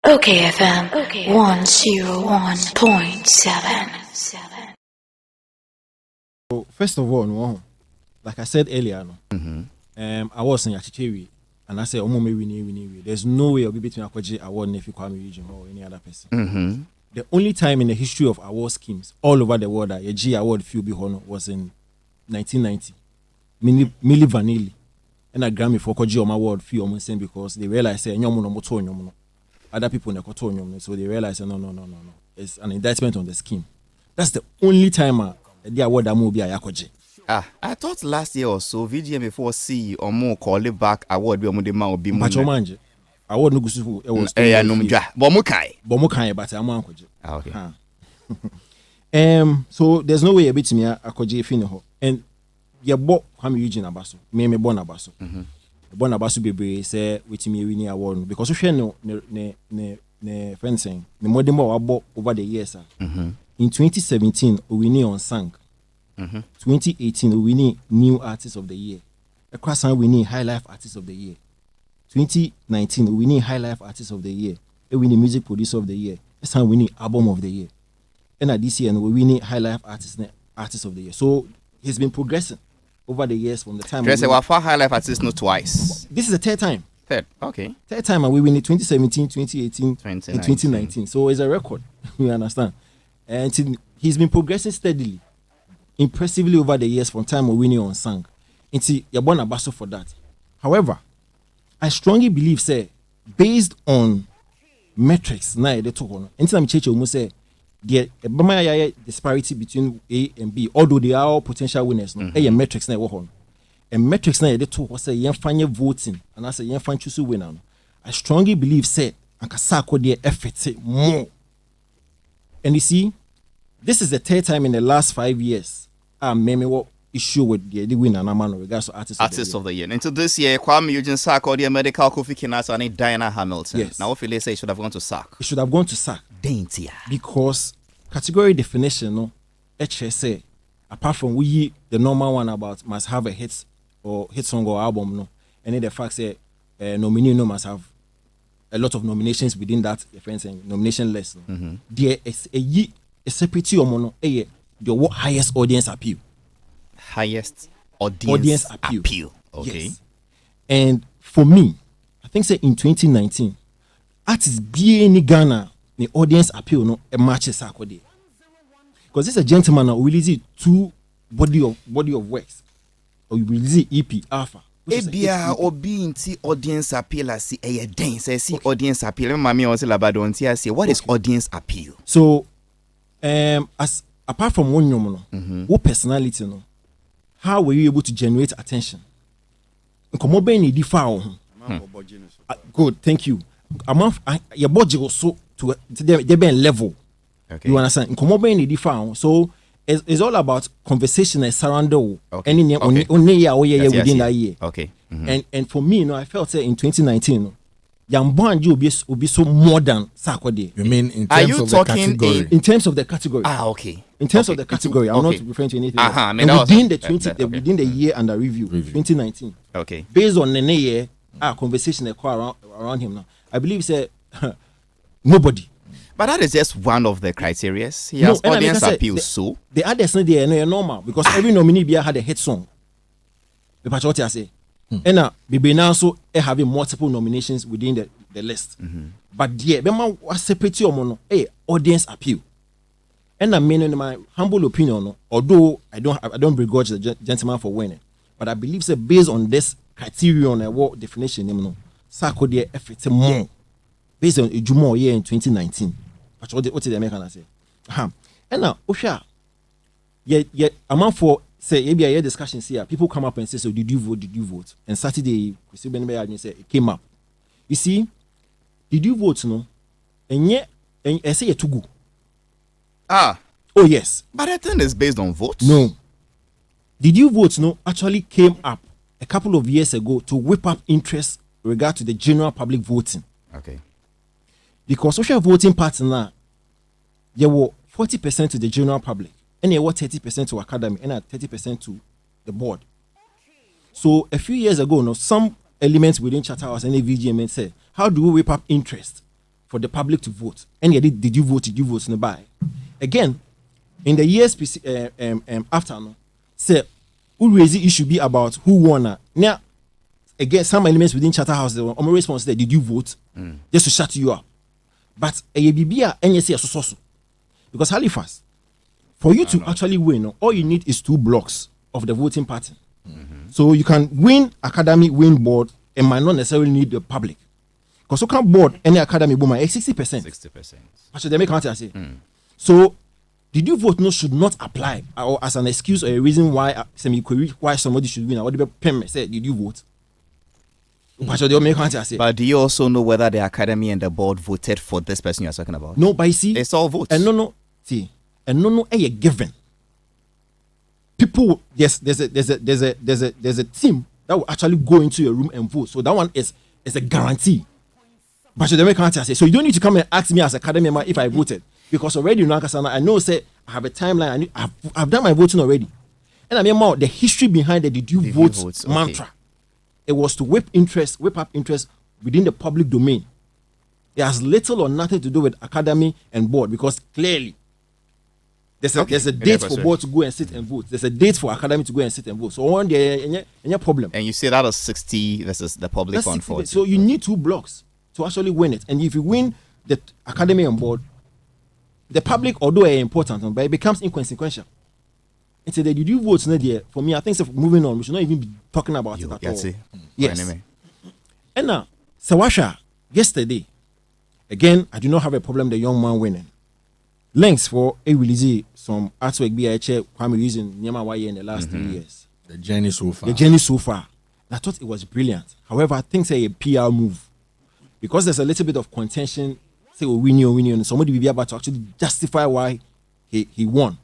OKFM 101.7. So first of all, no, like I said earlier, no, I was in Yachichewi, and I said, we. There's no way I'll be between Akwaji award and Kwame region or any other person. The only time in the history of award schemes all over the world that a G award few be honor was in 1990. Milli Vanilli and a Grammy for Koji on my award few almost saying because they realized other people in the Kotonyo, so they realized no. It's an indictment on the scheme. That's the only time the award that movie Ayakoji. I thought last year or so VGMA 4C or more call it back award be on the man be Manje. Award no gusu it was Bomukai but I'm Ankoji. Okay. So there's no way a bit me Akoji finiho. And you bought Kwame Eugene Abaso. Me born Abaso. Born Abaso be say with me winning award because we share no fencing. The more about over the years. In 2017 we winning on Sank. 2018 we winning new artist of the year. Across time we need high life artist of the year. 2019 we winning high life artist of the year. We winning music producer of the year. This time we need album of the year. And at this year we winning high life artist of the year. So he's been progressing over the years from the time. Say we for high life artist no twice. This is the third time. Okay. Third time and we win it 2017, 2018, 2019. and 2019. So it's a record. You understand? And he's been progressing steadily, impressively over the years from time we winning on Sang. You're born a basso for that. However, I strongly believe, say, based on metrics, now they talk on. Anytime church almost say the disparity between A and B, although they are all potential winners, no, metrics now on. And metrics now they talk say yen fanya voting, and I say yen fan choose winner. I strongly believe, say, and Sarkodie effort more. And you see, this is the third time in the last 5 years maybe what issue with the winner and man regards to artists of the year. Into this year, Kwame Eugene Sarkodie, medical Kofi Kinata, and Diana Hamilton. Yes. Now, if you say it should have gone to SAC. It should have gone to SAC. Dainty. Because category definition, no, HSA, apart from the normal one about must have a hit song or album, no, and then the fact that nominee no must have a lot of nominations within that nomination list. No. There is a separate mono the highest audience appeal. Highest audience appeal. Okay. Yes. And for me, I think say in 2019, artists be Ghana the audience appeal no a match Sarkodie. Because this is a gentleman who released 2 body of works. Or you release EP Alpha. Ebia obi inti audience appeal as a dance. I see audience appeal. Mami also labado say what is audience appeal? So as apart from one what personality no, how were you able to generate attention? Good, thank you. Your budget was so to the level. Okay. You understand? So it's all about conversation and surrounding any within that year. Okay. And for me, I felt say in 2019, Yamban will be so more than Sarkodie. You mean in terms of the category? In terms of the category. Okay. In terms of the category, I'm not referring to anything else. Within the year under review. 2019. Okay. Based on the year, our conversation around him now, I believe say nobody. But that is just one of the criteria. He has audience appeal. So the others not there, no, normal because every nominee had a hit song. That's what I say. And now also having multiple nominations within the list. But yeah, Bema was separate audience appeal. And I mean, in my humble opinion, although I don't begrudge the gentleman for winning, but I believe that based on this criterion and what definition, Sarkodie effort more based on Jumo year in 2019. What did the American say? And now, yeah, amount for say maybe a discussion here. People come up and say, "So did you vote?" And Saturday, say it came up. You see, did you vote? No, and yet, and I say to go. Oh yes, but I think it's based on votes. No, did you vote? No, actually came up a couple of years ago to whip up interest regard to the general public voting. Okay. Because social voting partner, there were 40% to the general public, and there were 30% to academy, and 30% to the board. So a few years ago, some elements within Charterhouse and the VGMA said, how do we whip up interest for the public to vote. And did you vote? Did you vote in the buy? Again, in the years after, say, who raise the issue be about who won. Now, again, some elements within Charterhouse, there were response there. Did you vote? Just to shut you up. But ABB and so because Halifax, for you to actually win, all you need is 2 blocks of the voting pattern. So you can win academy, win board, and might not necessarily need the public. Because you can board any academy boom 60%. 60%. Actually, they make counter say. So did you vote no should not apply or as an excuse or a reason why why somebody should win. Or the payment say, did you vote? But do you also know whether the academy and the board voted for this person you're talking about? No, but you see, it's all votes. And no, a given. People, yes, there's a team that will actually go into your room and vote. So that one is a guarantee. But you can't say. So you don't need to come and ask me as academy member if I voted, because already I know say I have a timeline. I've done my voting already, and I mean more the history behind the did you vote mantra. It was to whip up interest within the public domain. It has little or nothing to do with academy and board, because clearly there's a date for board to go and sit and vote. There's a date for academy to go and sit and vote. So on there, any problem. And you say that is 60 versus the public on 40. So you need 2 blocks to actually win it. And if you win the academy and board, the public, although are important, but it becomes inconsequential. And so did you vote there? For me, I think so moving on, we should not even be talking about it at all. Yes. Anyway. And now, Sawasha, yesterday, again, I do not have a problem the young man winning. Links for a release some artwork BIH Kwame using Nyama Waye in the last 3 years. The journey so far. I thought it was brilliant. However, I think say a PR move. Because there's a little bit of contention, say winning, and somebody will be able to actually justify why he won.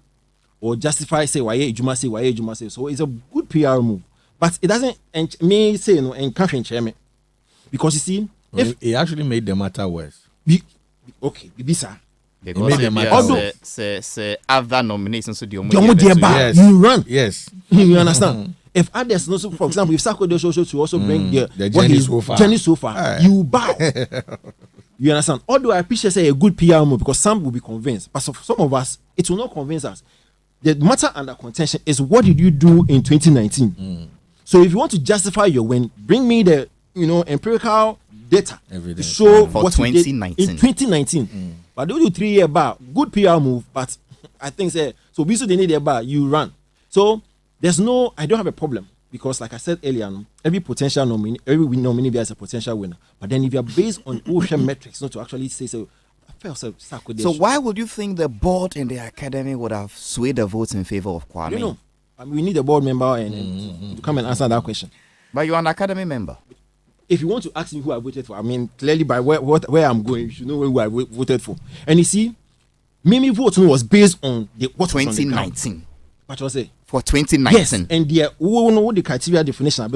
Or justify say why Juma say. So it's a good PR move. But it doesn't encourage me. Because you see, if it actually made the matter worse. Bisa. Say other nominations so you run. Yes. You understand? If others, for example, if Sarkodie to also bring the journey so far, you bow. You understand? Although I appreciate say a good PR move, because some will be convinced, but for some of us, it will not convince us. The matter under contention is what did you do in 2019? So if you want to justify your win, bring me the empirical data to show for what 2019. You did in 2019. But they do 3 year bar, good PR move, but I think say so we they need a bar, you run. So I don't have a problem, because like I said earlier, every potential nominee, every nominee is a potential winner. But then if you're based on ocean metrics, not to actually say so. So why would you think the board and the academy would have swayed the votes in favor of Kwame? We need a board member and to come and answer that question. But you're an academy member. If you want to ask me who I voted for, I mean, clearly by where I'm going, you should know who I voted for. And you see, Mimi vote was based on what 2019. What was it? For 2019. Yes, and the criteria definition.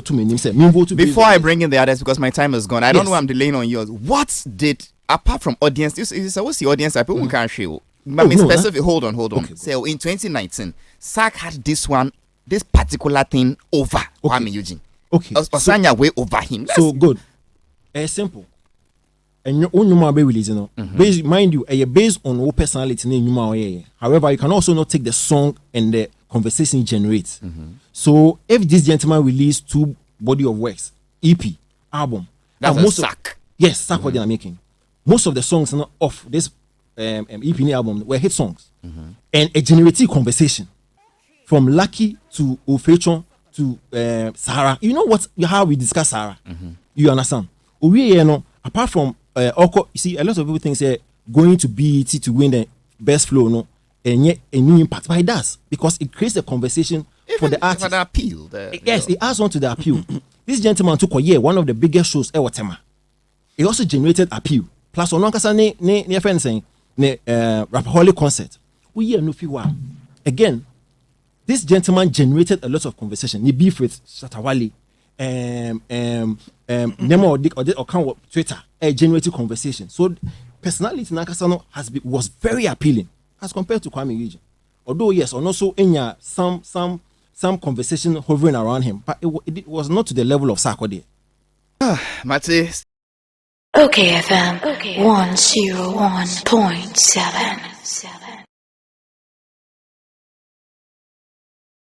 Before I bring in the others, because my time is gone, I don't know why I'm delaying on yours. What did, apart from audience, what's the audience? People can't show. Specific. Hold on. Okay. So in 2019, SAC had this particular thing over Kwame Eugene. Okay. Osanya way over him. So good. It's simple. And your own human be releasing. Mind you, based on your personality. However, you can also not take the song and the conversation it generates. So if this gentleman released 2 body of works, EP, album, that's a sack. Yes, sack what they are making. Most of the songs of this EP album were hit songs, and a generative conversation from Lucky to Ofechon to Sarah. You know how we discuss Sarah. You understand? Apart from you see, a lot of people think say going to BET to win the best flow, and yet a new impact, but it does, because it creates a conversation for the artist. For the appeal. Yes, it adds on to the appeal. This gentleman took one of the biggest shows ever. It also generated appeal. Plus, on one ne friend saying Rapaholic concert. Again, this gentleman generated a lot of conversation. He beef with Shatawale, or Twitter, generated conversation. So personality Nakasano was very appealing as compared to Kwame Eugene. Although yes, and also some conversation hovering around him, but it was not to the level of Sarkodie. Mate, OKFM 101.7.